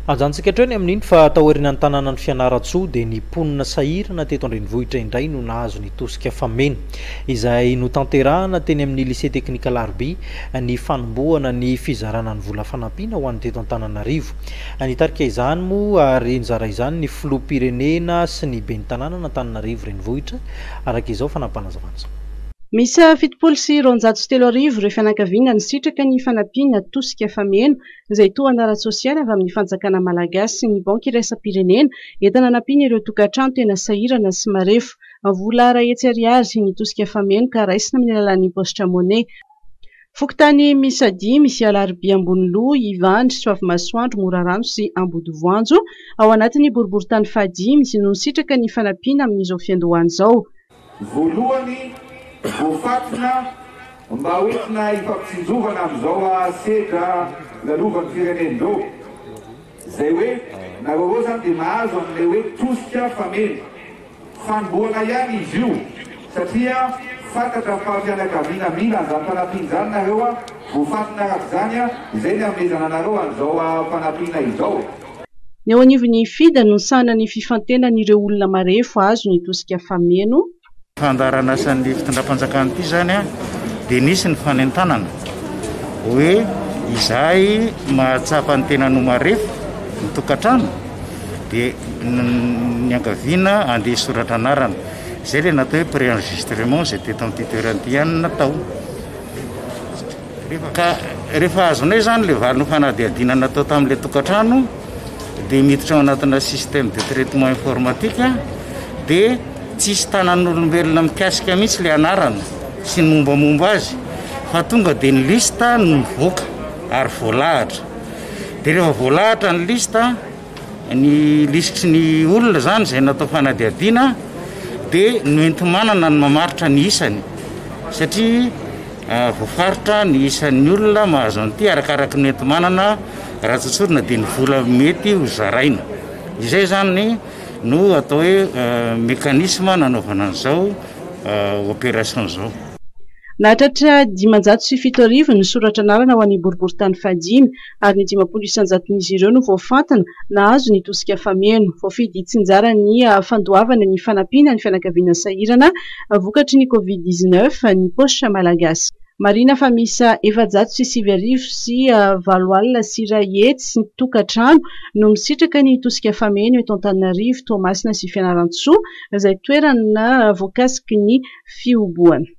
ajantsika hatrany amin'iny fa tahorinany tanàna ny Fianaratsoa dia ny mponina sahirana teto Andrenivohitra indray no nahazo ny tosika fameno izay notanterahana teny amin'ny lycée technique Larby ny fanombohana ny fizarana ny vola fanampiana ho an'ny teto Antananarivo. Nitarika izany moa ary nizara izany ny filoham-pirenena sy ny ben'ny tanàna n'Antananarivo renivohitra araka izao fanampanazavana. Misy 703 ireo fianakaviana nisitraka ny fanampiana tosika fameno izay toa anara sosialy avy amin'ny fanjakana malagasy sy ny banky iraisam-pirenena entina hanampiana ireo tokantrano tena sahirana sy marefo. Vola iray hetsy ariary ny tosika fameno ka raisina amin'ny alalan'ny postra monnaie. Fokontany misy misy Alarby Amboniloha, Ivandry, Soavimasoandro, Morarano sy Ambodivoanjo ao anatin'ny boriboritany fahadimy misy no nisitraka ny fanampiana amin'izao fiandohany izao. Voalohany voafatina mba hoentina hifampitsinjovana amin'izao sedra lalovan'ny firenendreo izay hoe nareo zany dia mahazo amin'ilay hoe tosika fameno fanombohana ihany izy io satria fantatra fa-fianakaviana mila an'izany fanampiana izany nareo voafatina arak'izany izay ny amezana anareo an'izao fanampiana izao. Ny ao anivon'ny FIDA no nisahana ny fifantenan'ireo olona marefo azo ny tosika fameno. Fandarana asan'ny fitondram-panjakana ity zany dia nisy ny fanentanana hoe izahay mahatsapa ny tena no marefo ny tokantrano dia ny ankaviana andeha soratra anarana izay ilay natao hoe pré-enregistrement izay teto amin'ny toerana ity ihany natao. Ka rehefa azonay zany ilay valiny fanadihadiana natao tamin'ilay tokantrano dia miditra ao anatina système de traitement informatique dia tsisy tanan'olombelona mikasika mihitsy ilay anarana sy ny mombamomba azy fa tonga dia ny lista no mivoaka ary voalahatra. Dia rehefa voalahatra ny lista ny lisitry ny olona zany izay natao fanadihadiana dia noentimanana ny mamaritra ny isany satria voafaritra ny isan'ny olona mahazo an'ity arakaraka noentimanana raha tsotsorina dia ny vola mety ho zaraina. Izay zany no atao hoe mekanisma nanaovana an'izao opération zao. Nahatratra 507 ny soratra anarana ho an'ny boriboritany fahadimy ary ny 509 ireo no voafantina nahazo ny tosika fameno. Voafidy tsinjara ny fandoavana ny fanampiana ny fianakaviana sahirana vokatry ny Covid-19 ny postra malagasy. Marina fa misy 709 sy 7 sy iray hetsy sy tokantrano no misitraka ny tosika fameno eto Antananarivo, Toamasina sy Fianaratsoa izay toerana voakasiky ny fioboana.